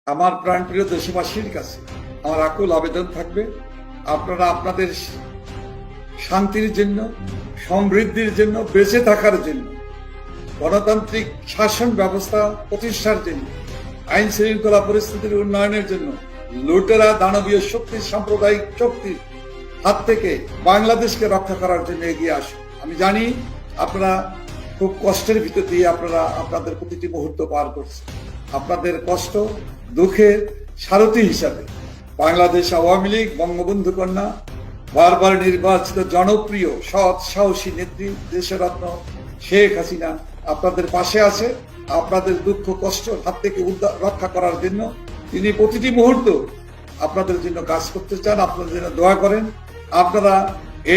আমার প্রাণপ্রিয় দেশবাসীর কাছে আমার আকুল আবেদন থাকবে, আপনারা আপনাদের শান্তির জন্য, সমৃদ্ধির জন্য, বেঁচে থাকার জন্য, গণতান্ত্রিক শাসন ব্যবস্থা প্রতিষ্ঠার জন্য, আইন শৃঙ্খলা পরিস্থিতির উন্নয়নের জন্য লুটেরা দানবীয় শক্তি, সাম্প্রদায়িক শক্তির হাত থেকে বাংলাদেশকে রক্ষা করার জন্য এগিয়ে আসুন। আমি জানি আপনারা খুব কষ্টের ভিতর দিয়ে আপনারা আপনাদের প্রতিটি মুহূর্ত পার করছেন। আপনাদের কষ্ট দুঃখের সারথি হিসাবে বাংলাদেশ আওয়ামী লীগ, বঙ্গবন্ধু কন্যা, বারবার নির্বাচিত জনপ্রিয় সৎ সাহসী নেত্রী দেশরত্ন শেখ হাসিনা আপনাদের পাশে আছে। আপনাদের দুঃখ কষ্ট হাত থেকে রক্ষা করার জন্য তিনি প্রতিটি মুহূর্ত আপনাদের জন্য কাজ করতে চান, আপনাদের জন্য দোয়া করেন। আপনারা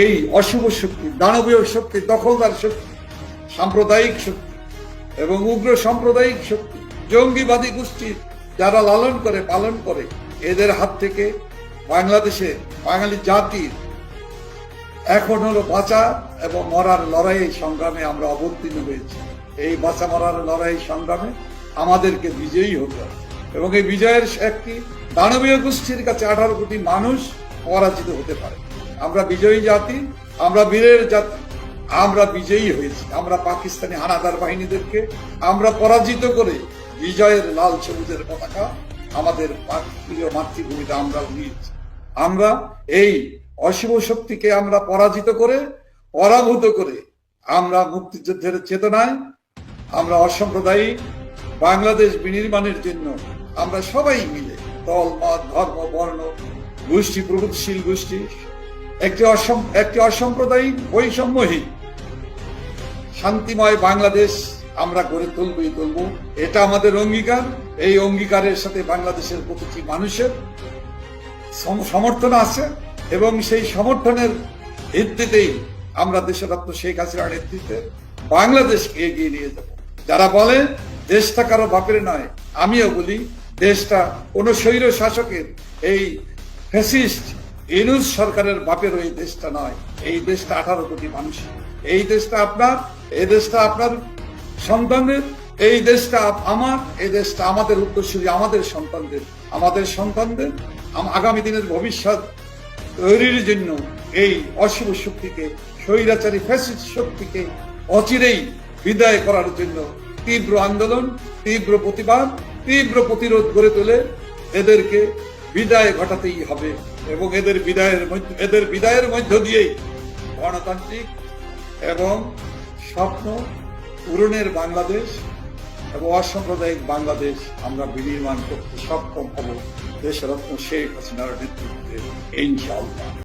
এই অশুভ শক্তি, দানবীয় শক্তি, দখলদার শক্তি, সাম্প্রদায়িক শক্তি এবং উগ্র সাম্প্রদায়িক শক্তি, জঙ্গিবাদী গোষ্ঠী যারা লালন করে পালন করে, এদের হাত থেকে বাংলাদেশে বাঙালি জাতির এখন হলো বাঁচা এবং মরার লড়াই সংগ্রামে আমরা অবতীর্ণ হয়েছি। এই বাঁচা মরার লড়াই সংগ্রামে আমাদেরকে বিজয়ী হতে হবে এবং এই বিজয়ের একটি দানবীয় গোষ্ঠীর কাছে 18 কোটি মানুষ পরাজিত হতে পারে। আমরা বিজয়ী জাতি, আমরা বীরের জাতি, আমরা বিজয়ী হয়েছি। আমরা পাকিস্তানি হানাদার বাহিনীদেরকে আমরা পরাজিত করে বিজয়ের লাল সবুজের পতাকা আমাদের প্রিয় মাতৃভূমিতে আমরা উড়িয়েছি। আমরা এই অশুভ শক্তিকে আমরা পরাজিত করে, পরাভূত করে আমরা মুক্তিযুদ্ধের চেতনায় আমরা অসাম্প্রদায়িক বাংলাদেশ বিনির্মাণের জন্য আমরা সবাই মিলে দল, মত, ধর্ম, বর্ণ, গোষ্ঠী, প্রগতিশীল গোষ্ঠী একটি অসাম্প্রদায়িক বৈষম্যহীন শান্তিময় বাংলাদেশ আমরা গড়ে তুলবই তুলব। এটা আমাদের অঙ্গীকার। এই অঙ্গীকারের সাথে বাংলাদেশের প্রতিটি মানুষের সমর্থন আছে এবং সেই সমর্থনের ভিত্তিতেই আমরা দেশরত্ন শেখ হাসিনার নেতৃত্বে বাংলাদেশকে এগিয়ে নিয়ে যাব। যারা বলে দেশটা কারো বাপের নয়, আমিও বলি দেশটা কোন স্বৈর শাসকের, এই ফ্যাসিস্ট ইউনূস সরকারের বাপের ওই দেশটা নয়। এই দেশটা 18 কোটি মানুষ, এই দেশটা আপনার, এই দেশটা আপনার সন্তানদের, এই দেশটা আমার, এই দেশটা আমাদের উত্তরসূরি, আমাদের সন্তানদের আগামী দিনের ভবিষ্যৎ তৈরির জন্য এই অশুভ শক্তিকে, স্বৈরাচারী ফ্যাসিস্ট শক্তিকে অচিরেই বিদায় করার জন্য তীব্র আন্দোলন, তীব্র প্রতিবাদ, তীব্র প্রতিরোধ গড়ে তোলে এদেরকে বিদায় ঘটাতেই হবে এবং এদের বিদায়ের মধ্য দিয়েই গণতান্ত্রিক এবং স্বপ্ন পূরণের বাংলাদেশ এবং অসাম্প্রদায়িক বাংলাদেশ আমরা বিনির্মাণ করতে সক্ষম হব দেশরত্ন শেখ হাসিনার নেতৃত্বে, ইনশাআল্লাহ।